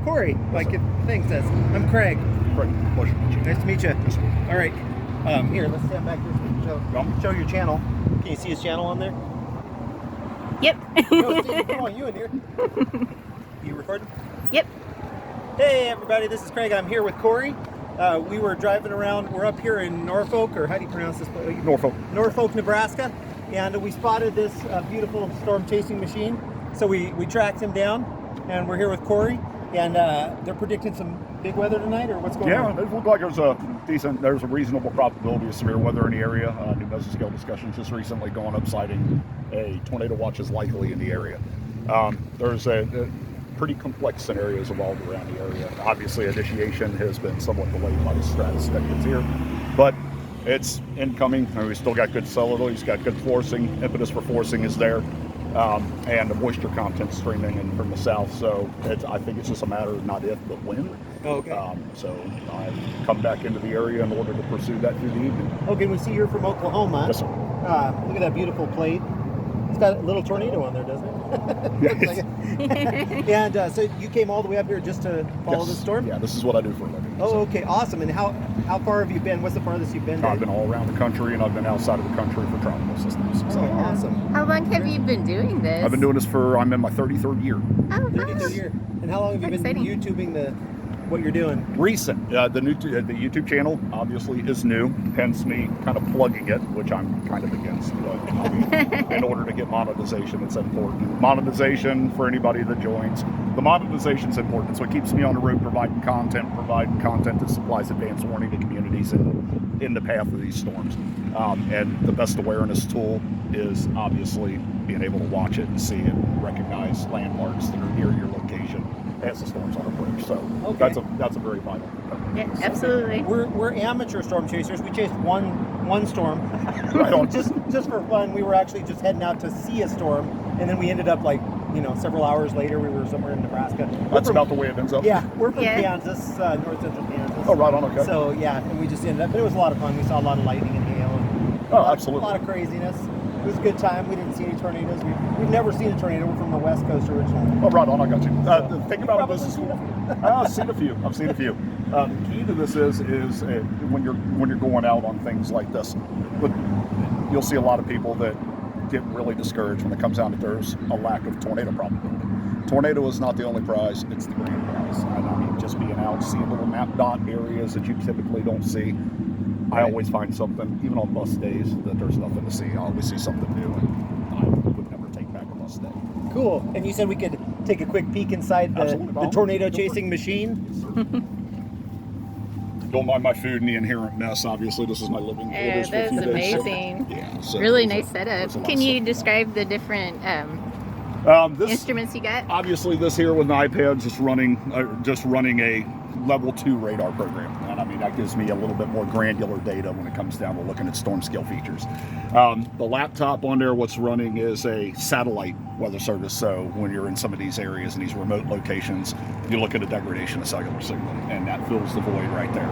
Corey, like your thing says. I'm Craig. Great. Pleasure to meet you. Nice to meet you. Yes, sir. All right. Here, let's stand back here so we can show your channel. Can you see his channel on there? Yep. No, Steve, come on, you in here. You recording? Yep. Hey, everybody, this is Craig. I'm here with Corey. We were driving around. We're up here in Norfolk, or how do you pronounce this place? Norfolk, Nebraska. And we spotted this beautiful storm chasing machine. So we tracked him down, and we're here with Corey. And they're predicting some big weather tonight, or what's going on? Yeah, it looked like there's a reasonable probability of severe weather in the area. New mesoscale discussions just recently gone up citing a tornado watch is likely in the area. There's a pretty complex scenarios evolved around the area. Obviously, initiation has been somewhat delayed by the stratus that's here, but it's incoming. I mean, we still got good southerlies, got good forcing, impetus for forcing is there, and the moisture content streaming in from the south. So I think it's just a matter of not if, but when. Okay. So I've come back into the area in order to pursue that through the evening. Okay, we see you're from Oklahoma. Yes, sir. Look at that beautiful plate. It's got a little tornado on there, doesn't it? Yes. And so you came all the way up here just to follow the storm? Yeah, this is what I do for a living. Oh, okay, awesome. And how far have you been? What's the farthest you've been? I've been all around the country, and I've been outside of the country for tropical systems. So Oh, awesome. How long have you been doing this? I've been doing this I'm in my 33rd year. Oh, 33rd gosh. year. And how long have you been Exciting. YouTubing what you're doing? Recent. The YouTube channel obviously is new, hence me kind of plugging it, which I'm kind of against. But I mean, in order to get monetization, it's important. Monetization for anybody that joins. The monetization is important. So it keeps me on the road providing content that supplies advance warning to communities in the path of these storms. And the best awareness tool is obviously being able to watch it and see it and recognize landmarks that are near your location as the storms on approach. So Okay. that's a very vital component. Yeah, absolutely. We're amateur storm chasers. We chased one storm. Right on. just for fun. We were actually just heading out to see a storm, and then we ended up several hours later we were somewhere in Nebraska. That's about the way it ends up. Yeah, we're from Yeah. Kansas, north central Kansas. Oh, right on. Okay. So yeah, and we just ended up. But it was a lot of fun. We saw a lot of lightning and hail. And Oh, absolutely. A lot of craziness. It was a good time. We didn't see any tornadoes. We've never seen a tornado. We're from the West Coast originally. Oh, right on. I got you. The thing You've about probably this is, seen a few. I've seen a few. The key to this is when you're going out on things like this, but you'll see a lot of people that get really discouraged when it comes down to there's a lack of tornado probability. Tornado is not the only prize; it's the grand prize. And I mean, just being out, seeing little map dot areas that you typically don't see. I always find something, even on bus days, that there's nothing to see. I always see something new, and I would never take back a bus day. Cool. And you said we could take a quick peek inside the Absolutely. tornado chasing machine. Don't mind my food and the inherent mess. Obviously, this is my living quarters. for a That's few days, so- amazing. Yeah. So Really there's nice there's a setup. lot Can of you stuff. describe the different This instruments you got? obviously this here with an iPad just running a level 2 radar program, and I mean that gives me a little bit more granular data when it comes down to looking at storm scale features. The laptop on there, what's running is a satellite weather service. So when you're in some of these areas and these remote locations, you look at a degradation of cellular signal, and that fills the void right there.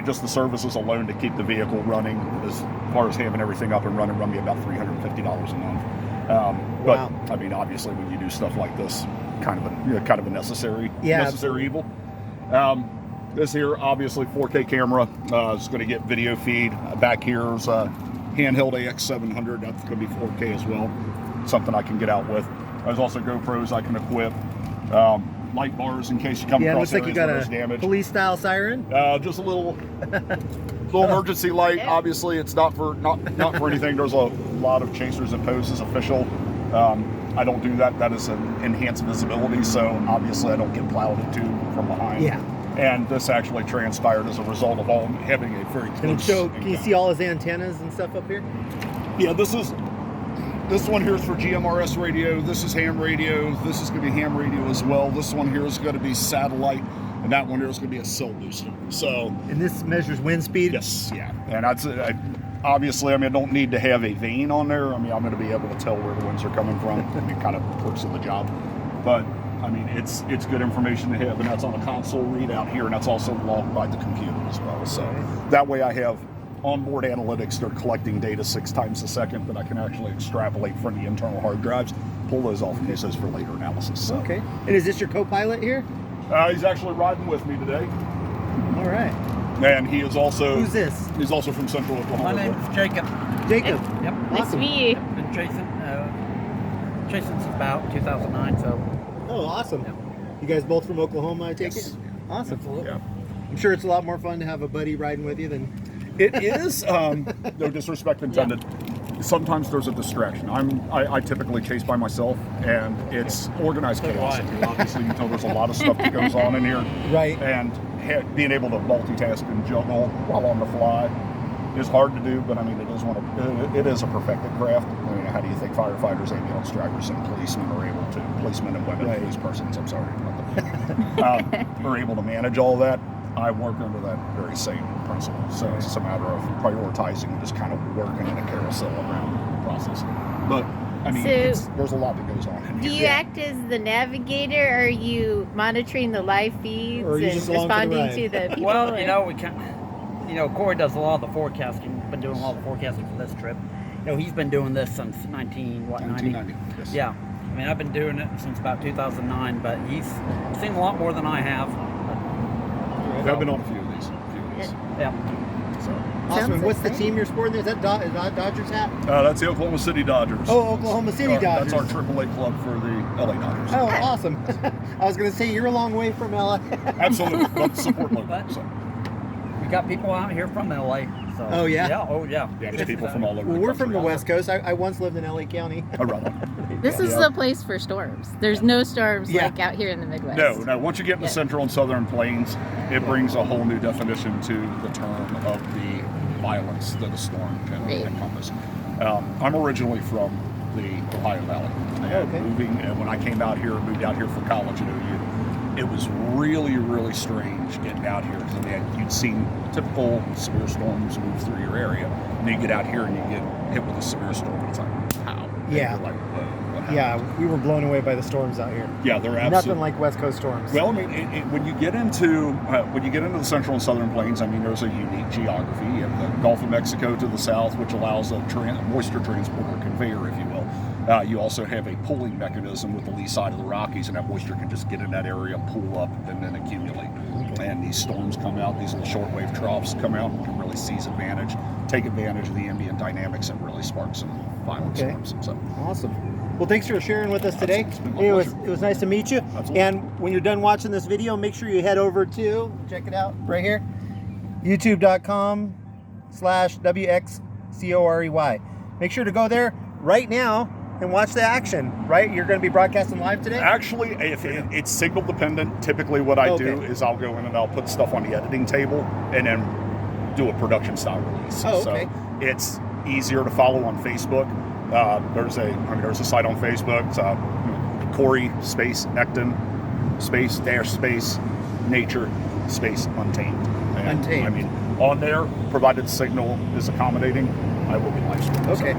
Just the services alone to keep the vehicle running, as far as having everything up and running, run me about $350 a month. But Wow. I mean, obviously, when you do stuff like this, kind of a necessary evil. This here, obviously, 4K camera is going to get video feed. Back here is a handheld AX700. That's going to be 4K as well. Something I can get out with. There's also GoPros I can equip. Light bars in case you come Yeah, it across looks like you areas where got there's a damage. police-style siren. Just a little emergency light. Yeah. Obviously, it's not for anything. There's a lot of chasers and poses official. I don't do that. That is an enhanced visibility, so obviously I don't get plowed into from behind. Yeah. And this actually transpired as a result of all having a very And close. so, can you see all his antennas and stuff up here? Yeah, this one here is for GMRS radio. This is ham radio. This is going to be ham radio as well. This one here is going to be satellite, and that one here is going to be a cell booster. So. And this measures wind speed? Yes, yeah. And obviously, I don't need to have a vane on there. I'm going to be able to tell where the winds are coming from. It kind of perks of the job. But, it's good information to have, and that's on a console readout here, and that's also logged by the computer as well. So that way I have onboard analytics. They're collecting data 6 times a second that I can actually extrapolate from the internal hard drives, pull those off and use those for later analysis. So, Okay. And is this your co-pilot here? he's actually riding with me today, All right. and he is also Who's this? he's also from Central Oklahoma. My name's Jacob. Jacob. Yep. Nice to Awesome. meet you. Been chasing since about 2009, so Oh, awesome. Yeah. You guys both from Oklahoma, I take Yes. it? Awesome. absolutely. Yeah. I'm sure it's a lot more fun to have a buddy riding with you than. It is, no disrespect intended. Sometimes there's a distraction. I typically chase by myself, and it's organized So do chaos. I. in here. Obviously, you know there's a lot of stuff that goes on in here, Right. and being able to multitask and juggle while on the fly is hard to do. But I mean, it is a perfected craft. I mean, how do you think firefighters, ambulance drivers, and policemen are able to, policemen and women, Right. police persons, I'm sorry, not them, are able to manage all that? I work under that very same principle. So it's just a matter of prioritizing and just kind of working in a carousel around the process. But I mean, So- there's a lot that goes on in Do here. you act as the navigator, or are you monitoring the live feeds Or are you and just along for the responding ride? to the people? Well, or- you know, we can. You know, Corey does a lot of the forecasting. Been doing a lot of the forecasting for this trip. You know, he's been doing this since 1990. Yes. Yeah. I mean, I've been doing it since about 2009, but he's seen a lot more than I have. I've been on a few of these. Yeah. So Awesome. And what's the exciting. team you're sporting? Is that Dodgers hat? that's the Oklahoma City Dodgers. Oh, Oklahoma City Dodgers. That's our AAA club for the LA Dodgers. Oh, awesome. I was going to say, you're a long way from LA. Absolutely. But support local. But- So, We got people out here from LA. So. Oh, yeah? Yeah. Oh, yeah. yeah, there's people from all over. Well, the we're from the country. West Coast. I once lived in LA County. Oh, right. This is Yeah. the place for storms. There's no storms Yeah. like out here in the Midwest. No. Once you get in the Yeah. central and southern plains, it brings a whole new definition to the term of the violence that a storm can Right. encompass. I'm originally from the Ohio Valley. And Okay. and when I moved out here for college at OU, it was really, really strange getting out here because you'd seen typical severe storms move through your area, and then you get out here and you get hit with a severe storm. And it's like, how? And Yeah. you're like, whoa, what happened? Yeah, we were blown away by the storms out here. Yeah, they're Nothing absolutely. like West Coast storms. Well, I mean, when you get into the central and southern plains, I mean, there's a unique geography. You have the Gulf of Mexico to the south, which allows a moisture transport or conveyor, if you will. You also have a pulling mechanism with the lee side of the Rockies, and that moisture can just get in that area, pull up, and then accumulate. And these storms come out, these little shortwave troughs come out, and can really take advantage of the ambient dynamics, and really spark some violent Okay. storms. So, Awesome. Well, thanks for sharing with us today. It's been my It was pleasure. nice to meet you. Absolutely. And when you're done watching this video, make sure you head over to, check it out right here, youtube.com/WXCOREY. Make sure to go there right now and watch the action, right? You're going to be broadcasting live today? actually, if it's signal dependent, typically what I do Okay. is I'll go in and I'll put stuff on the editing table and then do a production style release. Oh, okay. So it's easier to follow on Facebook. There's a site on Facebook. It's, Corey space Necton space nature space untamed. And, Untamed. I mean, on there, provided the signal is accommodating, I will be live streaming. Okay.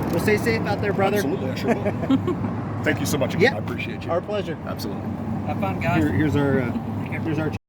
Well, stay safe out there, brother. Absolutely, I sure will. Thank you so much again. Yeah. I appreciate you. Our pleasure. Absolutely. Have fun, guys. Here's our